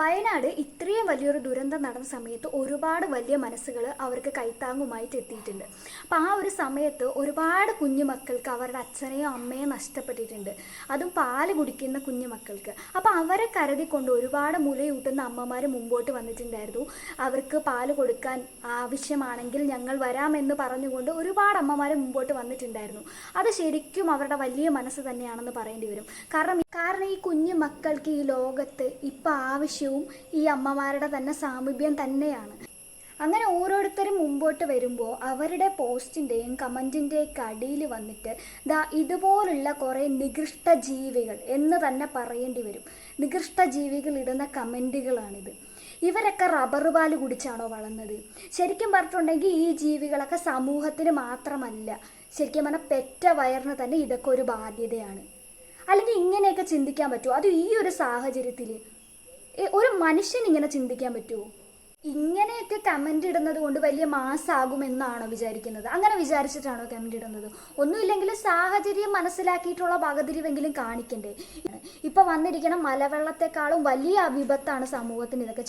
വയനാട് ഇത്രയും വലിയൊരു ദുരന്തം നടന്ന സമയത്ത് ഒരുപാട് വലിയ മനസ്സുകൾ അവർക്ക് കൈത്താങ്ങുമായിട്ട് എത്തിയിട്ടുണ്ട്. അപ്പം ആ ഒരു സമയത്ത് ഒരുപാട് കുഞ്ഞുമക്കൾക്ക് അവരുടെ അച്ഛനെയോ അമ്മയോ നഷ്ടപ്പെട്ടിട്ടുണ്ട്, അതും പാല് കുടിക്കുന്ന കുഞ്ഞുമക്കൾക്ക്. അപ്പം അവരെ കരുതിക്കൊണ്ട് ഒരുപാട് മുലയൂട്ടുന്ന അമ്മമാർ മുമ്പോട്ട് വന്നിട്ടുണ്ടായിരുന്നു. അവർക്ക് പാല് കൊടുക്കാൻ ആവശ്യമാണെങ്കിൽ ഞങ്ങൾ വരാമെന്ന് പറഞ്ഞുകൊണ്ട് ഒരുപാട് അമ്മമാർ മുമ്പോട്ട് വന്നിട്ടുണ്ടായിരുന്നു. അത് ശരിക്കും അവരുടെ വലിയ മനസ്സ് തന്നെയാണെന്ന് പറയേണ്ടി വരും. കാരണം ഈ കുഞ്ഞു മക്കൾക്ക് ഈ ലോകത്ത് ഇപ്പം ആവശ്യവും ഈ അമ്മമാരുടെ തന്നെ സാമീപ്യം തന്നെയാണ്. അങ്ങനെ ഓരോരുത്തരും മുമ്പോട്ട് വരുമ്പോൾ അവരുടെ പോസ്റ്റിൻ്റെയും കമൻറ്റിൻ്റെയൊക്കെ അടിയിൽ വന്നിട്ട് ഇതുപോലുള്ള കുറേ നികൃഷ്ട ജീവികൾ എന്ന് തന്നെ പറയേണ്ടി വരും. നികൃഷ്ട ജീവികൾ ഇടുന്ന കമൻറ്റുകളാണിത്. ഇവരൊക്കെ റബ്ബർ പാല് കുടിച്ചാണോ വളർന്നത്? ശരിക്കും പറഞ്ഞിട്ടുണ്ടെങ്കിൽ ഈ ജീവികളൊക്കെ സമൂഹത്തിന് മാത്രമല്ല, ശരിക്കും പറഞ്ഞാൽ പെറ്റ വയറിന് തന്നെ ഇതൊക്കെ ഒരു ബാധ്യതയാണ്. അല്ലെങ്കിൽ ഇങ്ങനെയൊക്കെ ചിന്തിക്കാൻ പറ്റുമോ? അത് ഈ ഒരു സാഹചര്യത്തിൽ ഒരു മനുഷ്യൻ ഇങ്ങനെ ചിന്തിക്കാൻ പറ്റുമോ? ഇങ്ങനെയൊക്കെ കമൻ്റ് ഇടുന്നത് കൊണ്ട് വലിയ മാസ്സാകുമെന്നാണോ വിചാരിക്കുന്നത്? അങ്ങനെ വിചാരിച്ചിട്ടാണോ കമൻ്റ് ഇടുന്നത്? ഒന്നുമില്ലെങ്കിലും സാഹചര്യം മനസ്സിലാക്കിയിട്ടുള്ള വകതിരിവെങ്കിലും കാണിക്കണ്ടേ? ഇപ്പം വന്നിരിക്കണം മലവെള്ളത്തെക്കാളും വലിയ വിപത്താണ് സമൂഹത്തിന് ഇതൊക്കെ